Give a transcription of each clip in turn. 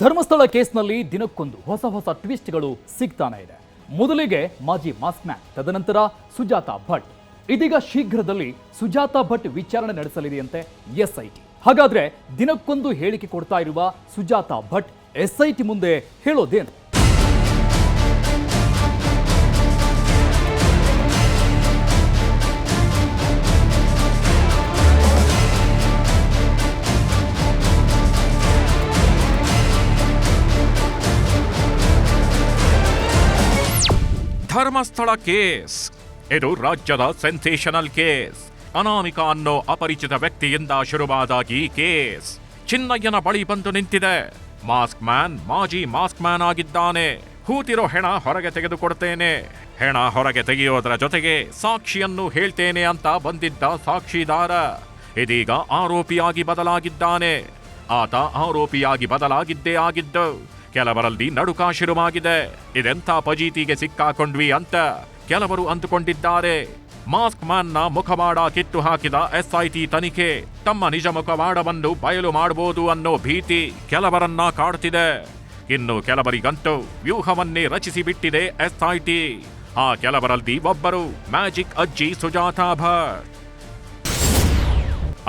ಧರ್ಮಸ್ಥಳ ಕೇಸ್ನಲ್ಲಿ ದಿನಕ್ಕೊಂದು ಹೊಸ ಟ್ವಿಸ್ಟ್ಗಳು ಸಿಗ್ತಾನೆ ಇದೆ. ಮೊದಲಿಗೆ ಮಾಜಿ ಮಾಸ್ಕ್ ಮ್ಯಾನ್, ತದನಂತರ ಸುಜಾತಾ ಭಟ್. ಇದೀಗ ಶೀಘ್ರದಲ್ಲಿ ಸುಜಾತಾ ಭಟ್ ವಿಚಾರಣೆ ನಡೆಸಲಿದೆಯಂತೆ ಎಸ್ಐಟಿ. ಹಾಗಾದ್ರೆ ದಿನಕ್ಕೊಂದು ಹೇಳಿಕೆ ಕೊಡ್ತಾ ಇರುವ ಸುಜಾತಾ ಭಟ್ ಎಸ್ಐಟಿ ಮುಂದೆ ಹೇಳೋದೇನು? ಧರ್ಮಸ್ಥಳ ಕೇಸ್ ಇದು ರಾಜ್ಯದ ಸೆನ್ಸೇಷನಲ್ ಕೇಸ್. ಅನಾಮಿಕ ಅನ್ನೋ ಅಪರಿಚಿತ ವ್ಯಕ್ತಿಯಿಂದ ಶುರುವಾದ ಈ ಕೇಸ್ ಚಿನ್ನಯ್ಯನ ಬಳಿ ಬಂದು ನಿಂತಿದೆ. ಮಾಸ್ಕ್ ಮ್ಯಾನ್ ಮಾಜಿ ಮಾಸ್ಕ್ ಮ್ಯಾನ್ ಆಗಿದ್ದಾನೆ. ಹೂತಿರೋ ಹೆಣ ಹೊರಗೆ ತೆಗೆದುಕೊಡ್ತೇನೆ, ಹೆಣ ಹೊರಗೆ ತೆಗೆಯೋದರ ಜೊತೆಗೆ ಸಾಕ್ಷಿಯನ್ನು ಹೇಳ್ತೇನೆ ಅಂತ ಬಂದಿದ್ದ ಸಾಕ್ಷಿದಾರ ಇದೀಗ ಆರೋಪಿಯಾಗಿ ಬದಲಾಗಿದ್ದಾನೆ. ಆತ ಆರೋಪಿಯಾಗಿ ಬದಲಾಗಿದ್ದೇ ಆಗಿದ್ದು ಕೆಲವರಲ್ಲಿ ನಡುಕ ಶುರುವಾಗಿದೆ. ಇದೆಂಥ ಪಜೀತಿಗೆ ಸಿಕ್ಕಾಕೊಂಡ್ವಿ ಅಂತ ಕೆಲವರು ಅಂದುಕೊಂಡಿದ್ದಾರೆ. ಮಾಸ್ಕ್ ಮ್ಯಾನ್ ನ ಮುಖವಾಡ ಕಿತ್ತು ಹಾಕಿದ ಎಸ್ಐಟಿ ತನಿಖೆ ತಮ್ಮ ನಿಜ ಮುಖವಾಡವನ್ನು ಬಯಲು ಮಾಡಬಹುದು ಅನ್ನೋ ಭೀತಿ ಕೆಲವರನ್ನ ಕಾಡ್ತಿದೆ. ಇನ್ನು ಕೆಲವರಿಗಂತೂ ವ್ಯೂಹವನ್ನೇ ರಚಿಸಿ ಬಿಟ್ಟಿದೆ ಎಸ್ಐಟಿ. ಆ ಕೆಲವರಲ್ಲಿ ಒಬ್ಬರು ಮ್ಯಾಜಿಕ್ ಅಜ್ಜಿ ಸುಜಾತಾ ಭಟ್.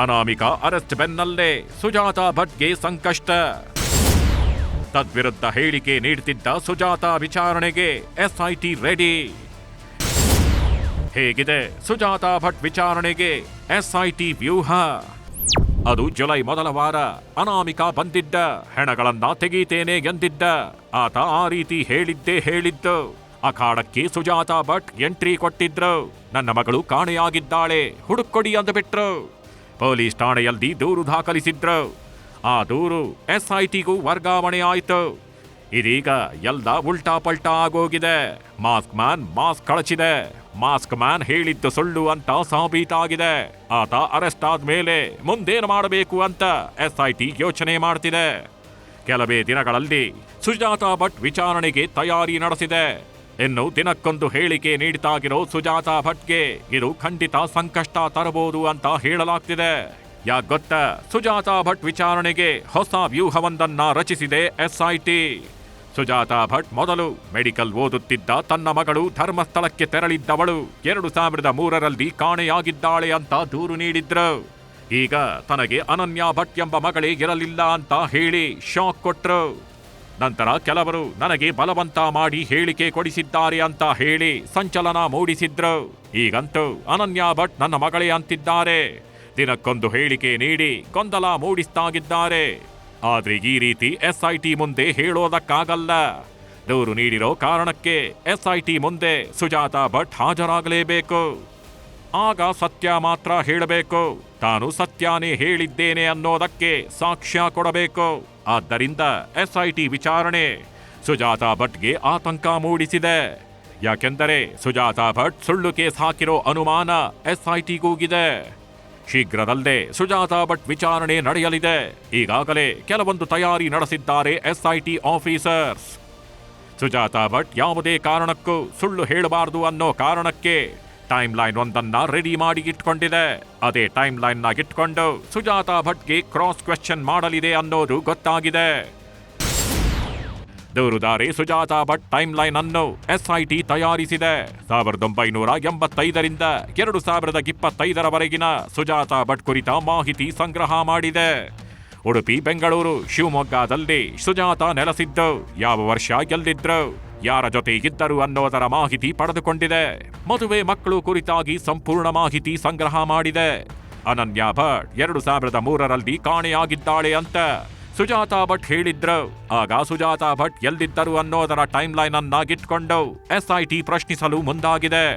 ಅನಾಮಿಕ ಅರೆಸ್ಟ್ ಬೆನ್ನಲ್ಲೇ ಸುಜಾತಾ ಭಟ್ಗೆ ಸಂಕಷ್ಟ. ತದ್ವಿರುದ್ಧ ಹೇಳಿಕೆ ನೀಡುತ್ತಿದ್ದ ಸುಜಾತಾ ವಿಚಾರಣೆಗೆ ಎಸ್ಐಟಿ ರೆಡಿ. ಹೇಗಿದೆ ಸುಜಾತಾ ಭಟ್ ವಿಚಾರಣೆಗೆ ಎಸ್ಐಟಿ ವ್ಯೂಹ? ಅದು ಜುಲೈ ಮೊದಲ ವಾರ ಅನಾಮಿಕ ಬಂದಿದ್ದ, ಹೆಣಗಳನ್ನ ತೆಗೀತೇನೆ ಎಂದಿದ್ದ. ಆತ ಆ ರೀತಿ ಹೇಳಿದ್ದು. ಅಖಾಡಕ್ಕೆ ಸುಜಾತಾ ಭಟ್ ಎಂಟ್ರಿ ಕೊಟ್ಟಿದ್ರು. ನನ್ನ ಮಗಳು ಕಾಣೆಯಾಗಿದ್ದಾಳೆ, ಹುಡುಕೊಡಿ ಅಂದುಬಿಟ್ರು. ಪೊಲೀಸ್ ಠಾಣೆಯಲ್ಲಿ ದೂರು ದಾಖಲಿಸಿದ್ರು. ಆ ದೂರು ಎಸ್ಐಟಿಗೂ ವರ್ಗಾವಣೆ ಆಯಿತು. ಇದೀಗ ಎಲ್ಲ ಉಲ್ಟಾ ಪಲ್ಟಾ ಆಗೋಗಿದೆ. ಮಾಸ್ಕ್ ಮ್ಯಾನ್ ಮಾಸ್ಕ್ ಕಳಚಿದೆ, ಮಾಸ್ಕ್ ಮ್ಯಾನ್ ಹೇಳಿದ್ದು ಸುಳ್ಳು ಅಂತ ಸಾಬೀತಾಗಿದೆ. ಆತ ಅರೆಸ್ಟ್ ಆದ್ಮೇಲೆ ಮುಂದೇನು ಮಾಡಬೇಕು ಅಂತ ಎಸ್ಐಟಿ ಯೋಚನೆ ಮಾಡ್ತಿದೆ. ಕೆಲವೇ ದಿನಗಳಲ್ಲಿ ಸುಜಾತಾ ಭಟ್ ವಿಚಾರಣೆಗೆ ತಯಾರಿ ನಡೆಸಿದೆ. ಇನ್ನು ದಿನಕ್ಕೊಂದು ಹೇಳಿಕೆ ನೀಡ್ತಾಗಿರೋ ಸುಜಾತಾ ಭಟ್ಗೆ ಇದು ಖಂಡಿತ ಸಂಕಷ್ಟ ತರಬಹುದು ಅಂತ ಹೇಳಲಾಗ್ತಿದೆ. ಯಾಕೆ ಗೊತ್ತಾ? ಸುಜಾತಾ ಭಟ್ ವಿಚಾರಣೆಗೆ ಹೊಸ ವ್ಯೂಹವೊಂದನ್ನ ರಚಿಸಿದೆ ಎಸ್ಐಟಿ. ಸುಜಾತಾ ಭಟ್ ಮೊದಲು ಮೆಡಿಕಲ್ ಓದುತ್ತಿದ್ದ ತನ್ನ ಮಗಳು ಧರ್ಮಸ್ಥಳಕ್ಕೆ ತೆರಳಿದ್ದವಳು 2003ರಲ್ಲಿ ಕಾಣೆಯಾಗಿದ್ದಾಳೆ ಅಂತ ದೂರು ನೀಡಿದ್ರು. ಈಗ ತನಗೆ ಅನನ್ಯ ಭಟ್ ಎಂಬ ಮಗಳೇ ಇರಲಿಲ್ಲ ಅಂತ ಹೇಳಿ ಶಾಕ್ ಕೊಟ್ರು. ನಂತರ ಕೆಲವರು ನನಗೆ ಬಲವಂತ ಮಾಡಿ ಹೇಳಿಕೆ ಕೊಡಿಸಿದ್ದಾರೆ ಅಂತ ಹೇಳಿ ಸಂಚಲನ ಮೂಡಿಸಿದ್ರು. ಈಗಂತೂ ಅನನ್ಯ ಭಟ್ ನನ್ನ ಮಗಳೇ ಅಂತಿದ್ದಾರೆ. ದಿನಕ್ಕೊಂದು ಹೇಳಿಕೆ ನೀಡಿ ಗೊಂದಲ ಮೂಡಿಸ್ತಾಗಿದ್ದಾರೆ. ಆದ್ರೆ ಈ ರೀತಿ ಎಸ್ಐಟಿ ಮುಂದೆ ಹೇಳೋದಕ್ಕಾಗಲ್ಲ. ದೂರು ನೀಡಿರೋ ಕಾರಣಕ್ಕೆ ಎಸ್ಐಟಿ ಮುಂದೆ ಸುಜಾತಾ ಭಟ್ ಹಾಜರಾಗಲೇಬೇಕು. ಆಗ ಸತ್ಯ ಮಾತ್ರ ಹೇಳಬೇಕು. ತಾನು ಸತ್ಯನೇ ಹೇಳಿದ್ದೇನೆ ಅನ್ನೋದಕ್ಕೆ ಸಾಕ್ಷ್ಯ ಕೊಡಬೇಕು. ಆದ್ದರಿಂದ ಎಸ್ಐಟಿ ವಿಚಾರಣೆ ಸುಜಾತಾ ಭಟ್ಗೆ ಆತಂಕ ಮೂಡಿಸಿದೆ. ಯಾಕೆಂದರೆ ಸುಜಾತಾ ಭಟ್ ಸುಳ್ಳು ಕೇಸ್ ಹಾಕಿರೋ ಅನುಮಾನ ಎಸ್ಐಟಿಗೂಗಿದೆ. ಶೀಘ್ರದಲ್ಲೇ ಸುಜಾತಾ ಭಟ್ ವಿಚಾರಣೆ ನಡೆಯಲಿದೆ. ಈಗಾಗಲೇ ಕೆಲವೊಂದು ತಯಾರಿ ನಡೆಸಿದ್ದಾರೆ ಎಸ್ಐಟಿ ಆಫೀಸರ್ಸ್. ಸುಜಾತಾ ಭಟ್ ಯಾವುದೇ ಕಾರಣಕ್ಕೂ ಸುಳ್ಳು ಹೇಳಬಾರದು ಅನ್ನೋ ಕಾರಣಕ್ಕೆ ಟೈಮ್ ಲೈನ್ ಒಂದನ್ನ ರೆಡಿ ಮಾಡಿ ಇಟ್ಕೊಂಡಿದೆ. ಅದೇ ಟೈಮ್ ಲೈನ್ ನಾಗಿಟ್ಕೊಂಡು ಸುಜಾತಾ ಭಟ್ಗೆ ಕ್ರಾಸ್ ಕ್ವೆಶ್ಚನ್ ಮಾಡಲಿದೆ ಅನ್ನೋದು ಗೊತ್ತಾಗಿದೆ. ದೂರುದಾರಿ ಸುಜಾತಾ ಭಟ್ ಟೈಮ್ ಲೈನ್ ಅನ್ನು ಎಸ್ಐಟಿ ತಯಾರಿಸಿದೆ. 1985ರಿಂದ 2025ರವರೆಗಿನ ಸುಜಾತಾ ಭಟ್ ಕುರಿತ ಮಾಹಿತಿ ಸಂಗ್ರಹ ಮಾಡಿದೆ. ಉಡುಪಿ, ಬೆಂಗಳೂರು, ಶಿವಮೊಗ್ಗದಲ್ಲಿ ಸುಜಾತಾ ನೆಲೆಸಿದ್ದು, ಯಾವ ವರ್ಷ ಎಲ್ಲಿದ್ರು, ಯಾರ ಜೊತೆ ಇದ್ದರು ಅನ್ನೋದರ ಮಾಹಿತಿ ಪಡೆದುಕೊಂಡಿದೆ. ಮದುವೆ, ಮಕ್ಕಳು ಕುರಿತಾಗಿ ಸಂಪೂರ್ಣ ಮಾಹಿತಿ ಸಂಗ್ರಹ ಮಾಡಿದೆ. ಅನನ್ಯ ಭಟ್ 2003ರಲ್ಲಿ ಕಾಣೆಯಾಗಿದ್ದಾಳೆ ಅಂತ ಸುಜಾತಾ ಭಟ್ ಹೇಳಿದ್ರು. ಆಗ ಸುಜಾತಾ ಭಟ್ ಎಲ್ಲಿದ್ದರು ಅನ್ನೋದರ ಟೈಮ್ ಲೈನ್ ಅನ್ನಾಗಿಟ್ಕೊಂಡು ಎಸ್ಐಟಿ ಪ್ರಶ್ನಿಸಲು ಮುಂದಾಗಿದೆ.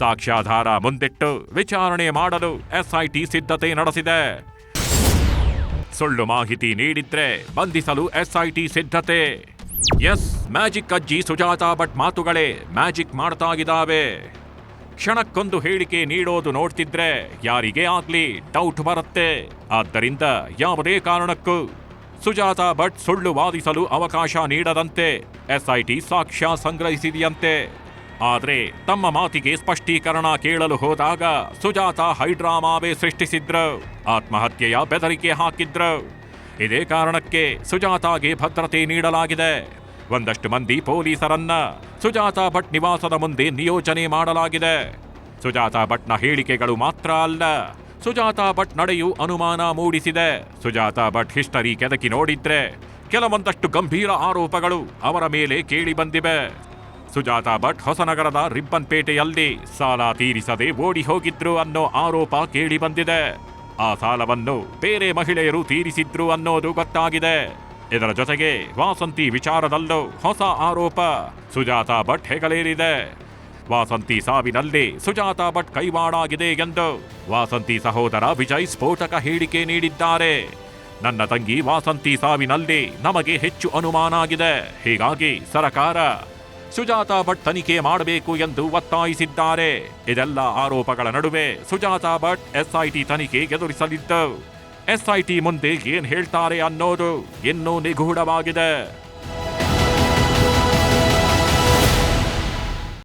ಸಾಕ್ಷ್ಯಾಧಾರ ಮುಂದಿಟ್ಟು ವಿಚಾರಣೆ ಮಾಡಲು ಎಸ್ಐಟಿ ಸಿದ್ಧತೆ ನಡೆಸಿದೆ. ಸುಳ್ಳು ಮಾಹಿತಿ ನೀಡಿದ್ರೆ ಬಂಧಿಸಲು ಎಸ್ಐಟಿ ಸಿದ್ಧತೆ. ಎಸ್, ಮ್ಯಾಜಿಕ್ ಅಜ್ಜಿ ಸುಜಾತಾ ಭಟ್ ಮಾತುಗಳೇ ಮ್ಯಾಜಿಕ್ ಮಾಡ್ತಾಗಿದ್ದಾವೆ. ಕ್ಷಣಕ್ಕೊಂದು ಹೇಳಿಕೆ ನೀಡೋದು ನೋಡ್ತಿದ್ರೆ ಯಾರಿಗೇ ಆಗ್ಲಿ ಡೌಟ್ ಬರುತ್ತೆ. ಆದ್ದರಿಂದ ಯಾವುದೇ ಕಾರಣಕ್ಕೂ ಸುಜಾತಾ ಭಟ್ ಸುಳ್ಳು ವಾದಿಸಲು ಅವಕಾಶ ನೀಡದಂತೆ ಎಸ್ಐಟಿ ಸಾಕ್ಷ್ಯ ಸಂಗ್ರಹಿಸಿದೆಯಂತೆ. ಆದ್ರೆ ತಮ್ಮ ಮಾತಿಗೆ ಸ್ಪಷ್ಟೀಕರಣ ಕೇಳಲು ಹೋದಾಗ ಸುಜಾತಾ ಹೈಡ್ರಾಮಾವೇ ಸೃಷ್ಟಿಸಿದ್ರು. ಆತ್ಮಹತ್ಯೆಯ ಬೆದರಿಕೆ ಹಾಕಿದ್ರು. ಇದೇ ಕಾರಣಕ್ಕೆ ಸುಜಾತಾಗೆ ಭದ್ರತೆ ನೀಡಲಾಗಿದೆ. ಒಂದಷ್ಟು ಮಂದಿ ಪೊಲೀಸರನ್ನ ಸುಜಾತಾ ಭಟ್ ನಿವಾಸದ ಮುಂದೆ ನಿಯೋಜನೆ ಮಾಡಲಾಗಿದೆ. ಸುಜಾತಾ ಭಟ್ನ ಹೇಳಿಕೆಗಳು ಮಾತ್ರ ಅಲ್ಲ, ಸುಜಾತಾ ಭಟ್ ನಡೆಯೂ ಅನುಮಾನ ಮೂಡಿಸಿದೆ. ಸುಜಾತಾ ಭಟ್ ಹಿಸ್ಟರಿ ಕೆದಕಿ ನೋಡಿದ್ರೆ ಕೆಲವೊಂದಷ್ಟು ಗಂಭೀರ ಆರೋಪಗಳು ಅವರ ಮೇಲೆ ಕೇಳಿ ಬಂದಿವೆ. ಸುಜಾತಾ ಭಟ್ ಹೊಸನಗರದ ರಿಬ್ಬನ್ಪೇಟೆಯಲ್ಲಿ ಸಾಲ ತೀರಿಸದೆ ಓಡಿ ಹೋಗಿದ್ರು ಅನ್ನೋ ಆರೋಪ ಕೇಳಿ ಬಂದಿದೆ. ಆ ಸಾಲವನ್ನು ಬೇರೆ ಮಹಿಳೆಯರು ತೀರಿಸಿದ್ರು ಅನ್ನೋದು ಗೊತ್ತಾಗಿದೆ. ಇದರ ಜೊತೆಗೆ ವಾಸಂತಿ ವಿಚಾರದಲ್ಲೂ ಹೊಸ ಆರೋಪ ಸುಜಾತಾ ಭಟ್ ಹೆಗಲೇರಿದೆ. ವಾಸಂತಿ ಸಾವಿನಲ್ಲಿ ಸುಜಾತಾ ಭಟ್ ಕೈವಾಡಾಗಿದೆ ಎಂದು ವಾಸಂತಿ ಸಹೋದರ ವಿಜಯ್ ಸ್ಫೋಟಕ ಹೇಳಿಕೆ ನೀಡಿದ್ದಾರೆ. ನನ್ನ ತಂಗಿ ವಾಸಂತಿ ಸಾವಿನಲ್ಲಿ ನಮಗೆ ಹೆಚ್ಚು ಅನುಮಾನ ಆಗಿದೆ, ಹೀಗಾಗಿ ಸರಕಾರ ಸುಜಾತಾ ಭಟ್ ತನಿಖೆ ಮಾಡಬೇಕು ಎಂದು ಒತ್ತಾಯಿಸಿದ್ದಾರೆ. ಇದೆಲ್ಲ ಆರೋಪಗಳ ನಡುವೆ ಸುಜಾತಾ ಭಟ್ ಎಸ್ಐಟಿ ತನಿಖೆ ಎದುರಿಸಲಿದ್ದು, ಎಸ್ಐಟಿ ಮುಂದೆ ಏನ್ ಹೇಳ್ತಾರೆ ಅನ್ನೋದು ಇನ್ನೂ ನಿಗೂಢವಾಗಿದೆ.